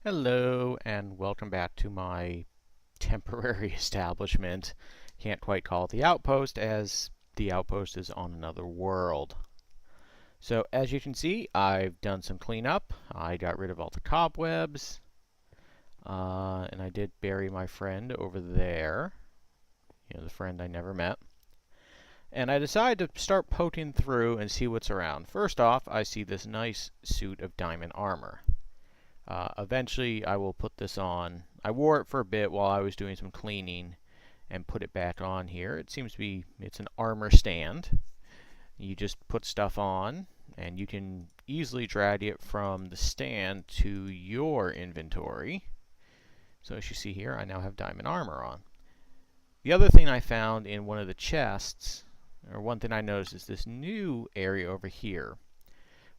Hello and welcome back to my temporary establishment. Can't quite call it the outpost as the outpost is on another world. So as you can see, I've done some cleanup. I got rid of all the cobwebs, and I did bury my friend over there. The friend I never met. And I decided to start poking through and see what's around. First off, I see this nice suit of diamond armor. Eventually, I will put this on. I wore it for a bit while I was doing some cleaning and put it back on here. It seems to be, it's an armor stand. You just put stuff on, and you can easily drag it from the stand to your inventory. So as you see here, I now have diamond armor on. The other thing I found in one of the chests, or one thing I noticed, is this new area over here,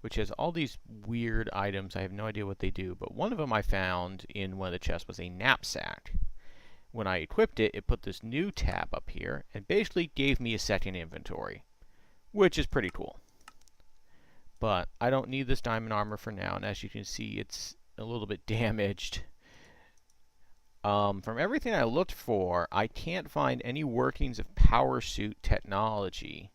which has all these weird items. I have no idea what they do, but one of them I found in one of the chests was a knapsack. When I equipped it, it put this new tab up here and basically gave me a second inventory, which is pretty cool. But I don't need this diamond armor for now, and as you can see, it's a little bit damaged. From everything I looked for, I can't find any workings of power suit technology.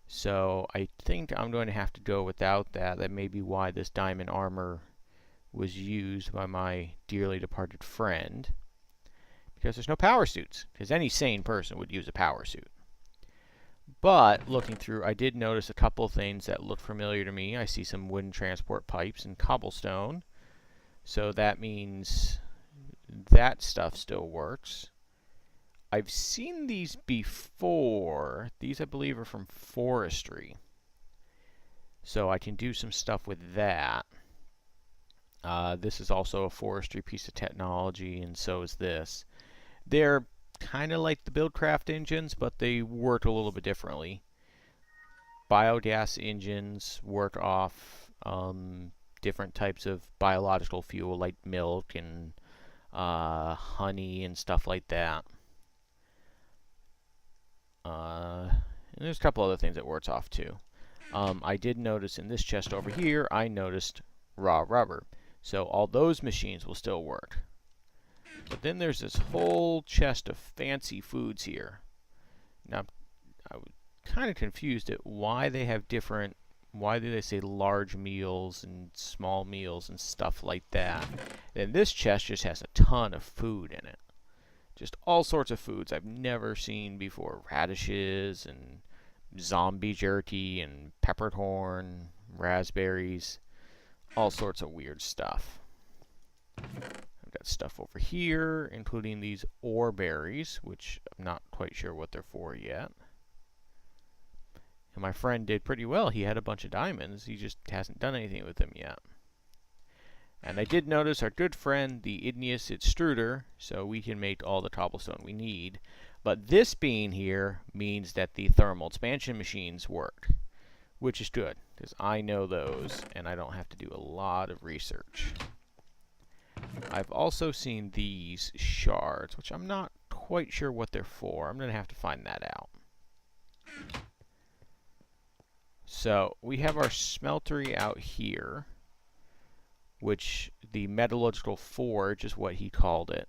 So I think I'm going to have to go without that. That may be why this diamond armor was used by my dearly departed friend. Because there's no power suits. Because any sane person would use a power suit. But looking through, I did notice a couple of things that look familiar to me. I see some wooden transport pipes and cobblestone. So that means that stuff still works. I've seen these before. These, I believe, are from forestry. So I can do some stuff with that. This is also a forestry piece of technology, and so is this. They're kind of like the Buildcraft engines, but they work a little bit differently. Biogas engines work off different types of biological fuel, like milk and honey and stuff like that. And there's a couple other things that works off too. I did notice in this chest over here, I noticed raw rubber. So all those machines will still work. But then there's this whole chest of fancy foods here. Now, I was kind of confused at why they have different, why do they say large meals and small meals and stuff like that. And this chest just has a ton of food in it. Just all sorts of foods I've never seen before. Radishes and zombie jerky and peppercorn, raspberries, all sorts of weird stuff. I've got stuff over here, including these ore berries, which I'm not quite sure what they're for yet. And my friend did pretty well. He had a bunch of diamonds. He just hasn't done anything with them yet. And I did notice our good friend, the igneous extruder, so we can make all the cobblestone we need. But this being here means that the thermal expansion machines work, which is good, because I know those, and I don't have to do a lot of research. I've also seen these shards, which I'm not quite sure what they're for. I'm going to have to find that out. So, we have our smeltery out here, which the metallurgical forge is what he called it.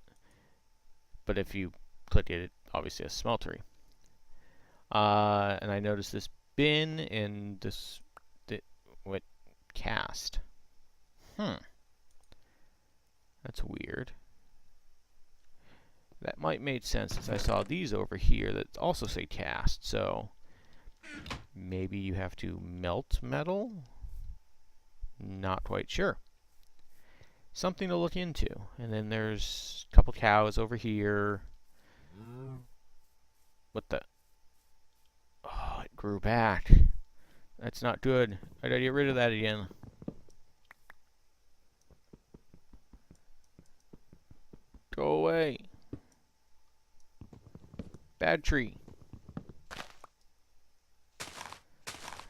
But if you click it, obviously a smeltery. And I noticed this bin and this what cast. That's weird. That might make sense since I saw these over here that also say cast. So maybe you have to melt metal? Not quite sure. Something to look into. And then there's a couple cows over here. What the? Oh, it grew back. That's not good. I gotta get rid of that again. Go away. Bad tree.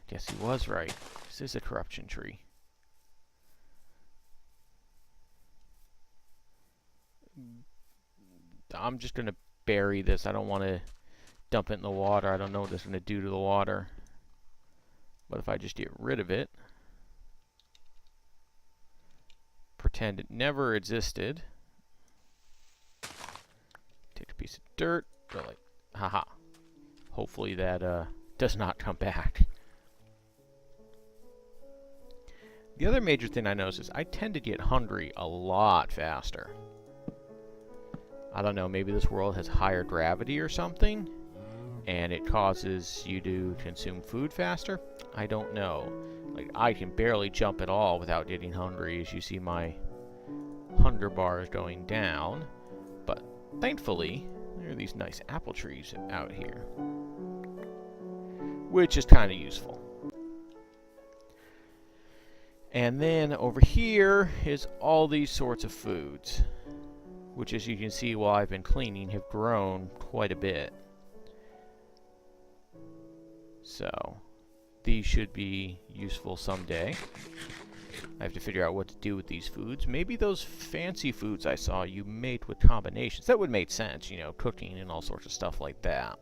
Guess he was right. This is a corruption tree. I'm just going to bury this. I don't want to dump it in the water. I don't know what this is going to do to the water. But if I just get rid of it, pretend it never existed. Take a piece of dirt, go like, haha. Hopefully that does not come back. The other major thing I noticed is I tend to get hungry a lot faster. I don't know, maybe this world has higher gravity or something, and it causes you to consume food faster? I don't know. Like, I can barely jump at all without getting hungry, as you see my hunger bar is going down. But thankfully, there are these nice apple trees out here, which is kind of useful. And then over here is all these sorts of foods, which, as you can see while I've been cleaning, have grown quite a bit. So these should be useful someday. I have to figure out what to do with these foods. Maybe those fancy foods I saw you made with combinations. That would make sense, you know, cooking and all sorts of stuff like that.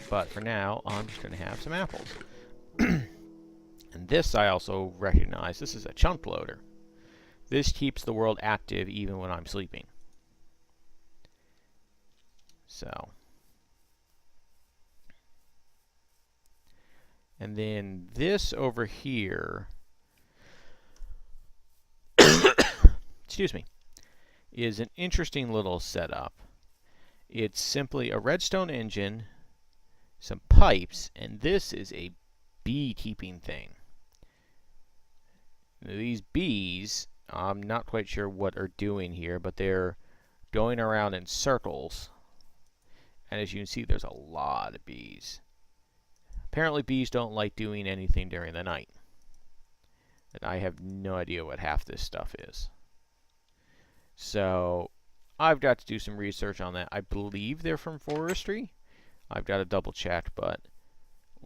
But for now, I'm just going to have some apples. And this I also recognize. This is a chunk loader. This keeps the world active even when I'm sleeping. So. And then this over here, excuse me, is an interesting little setup. It's simply a redstone engine, some pipes, and this is a beekeeping thing. Now, these bees, I'm not quite sure what are doing here, but they're going around in circles. And as you can see, there's a lot of bees. Apparently bees don't like doing anything during the night. And I have no idea what half this stuff is. So I've got to do some research on that. I believe they're from forestry. I've got to double check, but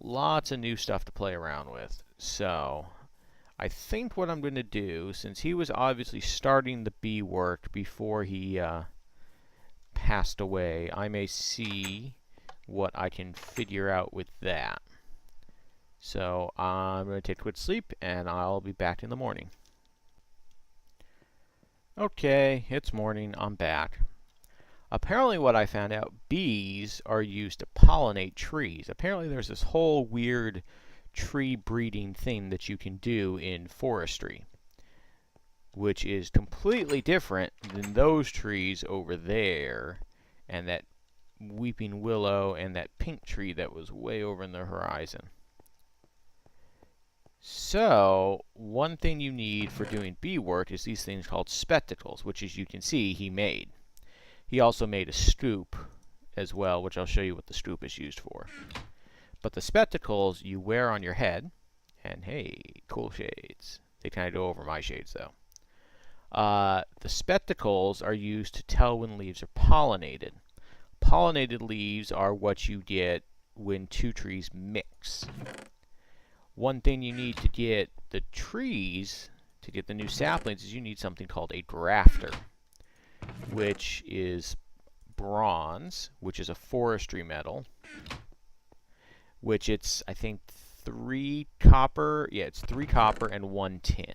lots of new stuff to play around with. So I think what I'm going to do, since he was obviously starting the bee work before he passed away, I may see what I can figure out with that. So I'm going to take a quick sleep, and I'll be back in the morning. Okay, it's morning. I'm back. Apparently what I found out, bees are used to pollinate trees. Apparently there's this whole weird tree breeding thing that you can do in forestry, which is completely different than those trees over there, and that weeping willow and that pink tree that was way over in the horizon. So, one thing you need for doing bee work is these things called spectacles, which, as you can see, he made. He also made a scoop as well, which I'll show you what the scoop is used for. But the spectacles you wear on your head, and hey, cool shades. They kind of go over my shades, though. The spectacles are used to tell when leaves are pollinated. Pollinated leaves are what you get when two trees mix. One thing you need to get the trees, to get the new saplings, is you need something called a grafter, which is bronze, which is a forestry metal, which it's, I think, 3 copper. Yeah, it's 3 copper and 1 tin.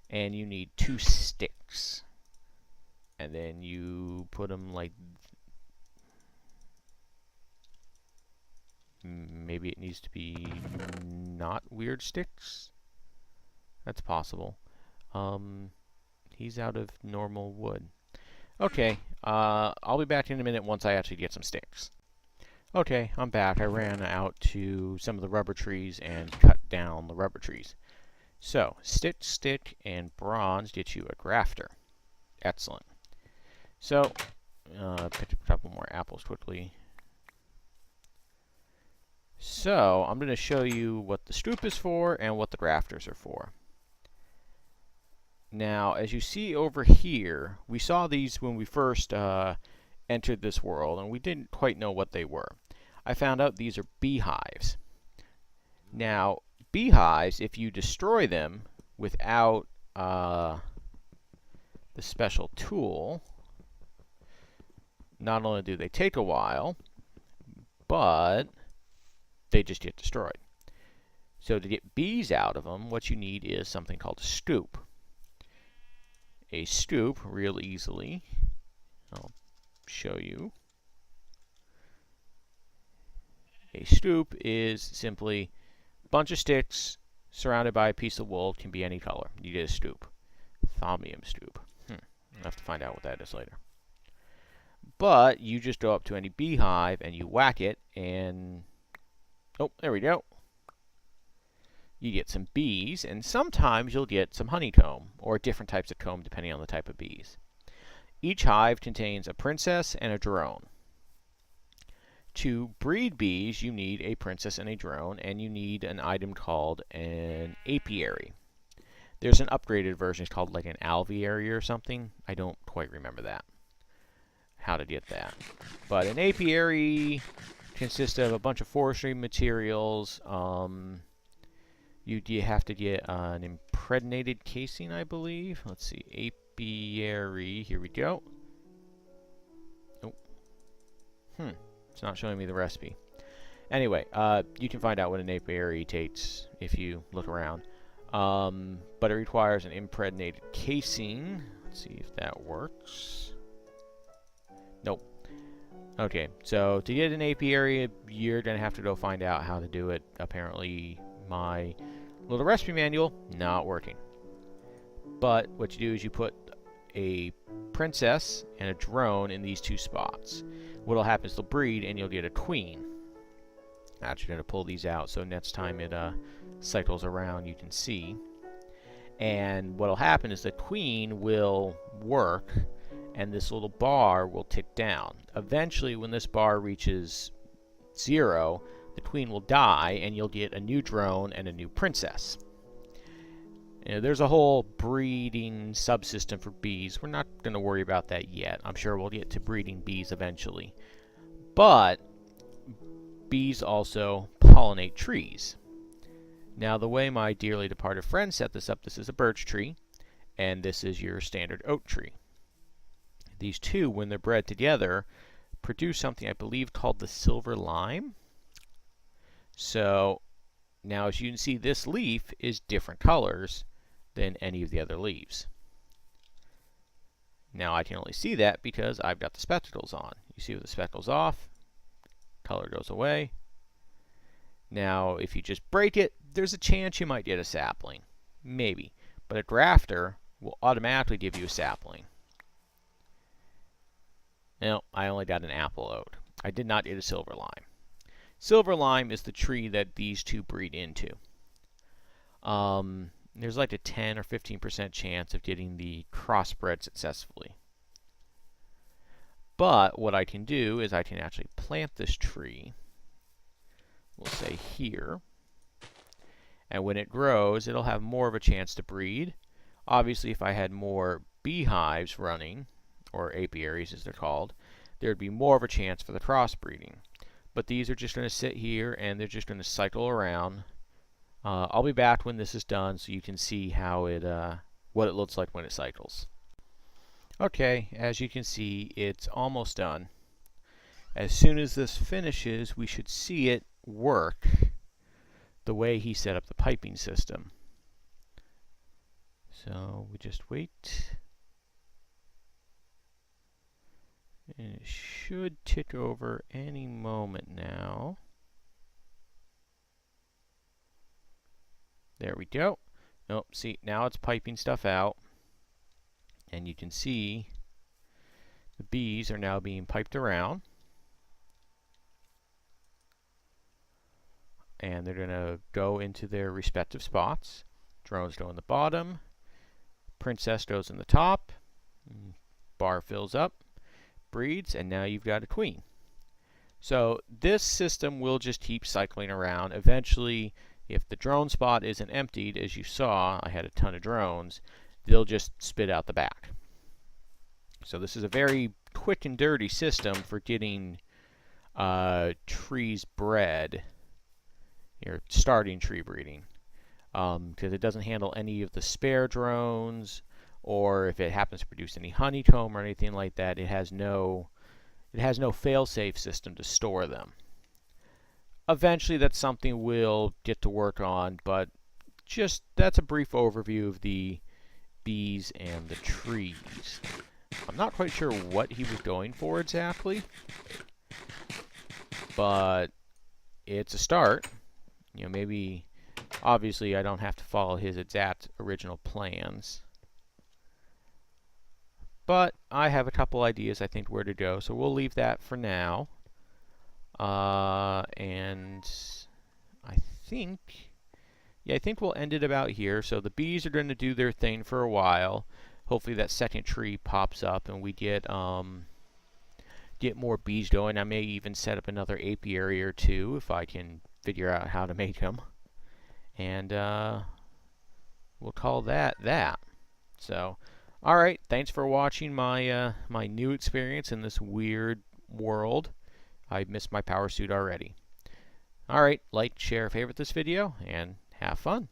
And you need 2 sticks. And then you put them like... Maybe it needs to be not weird sticks. That's possible. He's out of normal wood. Okay, I'll be back in a minute once I actually get some sticks. Okay, I'm back. I ran out to some of the rubber trees and cut down the rubber trees. So, stick, and bronze get you a grafter. Excellent. So, pick up a couple more apples quickly. So, I'm going to show you what the scoop is for and what the grafters are for. Now, as you see over here, we saw these when we first entered this world, and we didn't quite know what they were. I found out these are beehives. Now, beehives, if you destroy them without the special tool, not only do they take a while, but they just get destroyed. So to get bees out of them, what you need is something called a scoop. a stoop real easily. I'll show you. A stoop is simply a bunch of sticks surrounded by a piece of wool. It can be any color. You get a stoop. Thaumium stoop. I'll have to find out what that is later. But you just go up to any beehive and you whack it, and oh, there we go. You get some bees, and sometimes you'll get some honeycomb, or different types of comb depending on the type of bees. Each hive contains a princess and a drone. To breed bees, you need a princess and a drone, and you need an item called an apiary. There's an upgraded version, it's called like an alveary or something. I don't quite remember that, how to get that. But an apiary consists of a bunch of forestry materials. You have to get an impregnated casing, I believe. Let's see, apiary, here we go. Oh. It's not showing me the recipe. Anyway, you can find out what an apiary takes if you look around. But it requires an impregnated casing. Let's see if that works. Nope. Okay, so to get an apiary, you're going to have to go find out how to do it. Apparently, my little recipe manual, not working. But what you do is you put a princess and a drone in these two spots. What'll happen is they'll breed and you'll get a queen. I'm actually going to pull these out so next time it cycles around you can see. And what'll happen is the queen will work and this little bar will tick down. Eventually, when this bar reaches 0, the queen will die and you'll get a new drone and a new princess. There's a whole breeding subsystem for bees. We're not going to worry about that yet. I'm sure we'll get to breeding bees eventually. But bees also pollinate trees. Now, the way my dearly departed friend set this up, this is a birch tree, and this is your standard oak tree. These two, when they're bred together, produce something I believe called the silver lime. So, now as you can see, this leaf is different colors than any of the other leaves. Now I can only see that because I've got the spectacles on. You see with the spectacles off, color goes away. Now if you just break it, there's a chance you might get a sapling. Maybe. But a grafter will automatically give you a sapling. No, I only got an apple oak. I did not get a silver lime. Silver lime is the tree that these two breed into. There's like a 10 or 15% chance of getting the crossbred successfully. But what I can do is I can actually plant this tree, we'll say here, and when it grows, it'll have more of a chance to breed. Obviously, if I had more beehives running, or apiaries as they're called, there'd be more of a chance for the crossbreeding. But these are just going to sit here and they're just going to cycle around. I'll be back when this is done so you can see how it, what it looks like when it cycles. Okay, as you can see, it's almost done. As soon as this finishes, we should see it work the way he set up the piping system. So we just wait. And it should tick over any moment now. There we go. Nope, see, now it's piping stuff out. And you can see the bees are now being piped around. And they're going to go into their respective spots. Drones go in the bottom. Princess goes in the top. Bar fills up. Breeds, and now you've got a queen. So this system will just keep cycling around. Eventually, if the drone spot isn't emptied, as you saw, I had a ton of drones, they'll just spit out the back. So this is a very quick and dirty system for getting trees bred, or starting tree breeding, because it doesn't handle any of the spare drones, or if it happens to produce any honeycomb or anything like that, it has no fail-safe system to store them. Eventually, that's something we'll get to work on, but just that's a brief overview of the bees and the trees. I'm not quite sure what he was going for exactly, but it's a start. You know, maybe, obviously I don't have to follow his exact original plans, but I have a couple ideas I think where to go, so we'll leave that for now. And I think, yeah, I think we'll end it about here. So the bees are going to do their thing for a while. Hopefully that second tree pops up and we get more bees going. I may even set up another apiary or two if I can figure out how to make them. And we'll call that that. So, all right, thanks for watching my my new experience in this weird world. I missed my power suit already. All right, like, share, favorite this video, and have fun.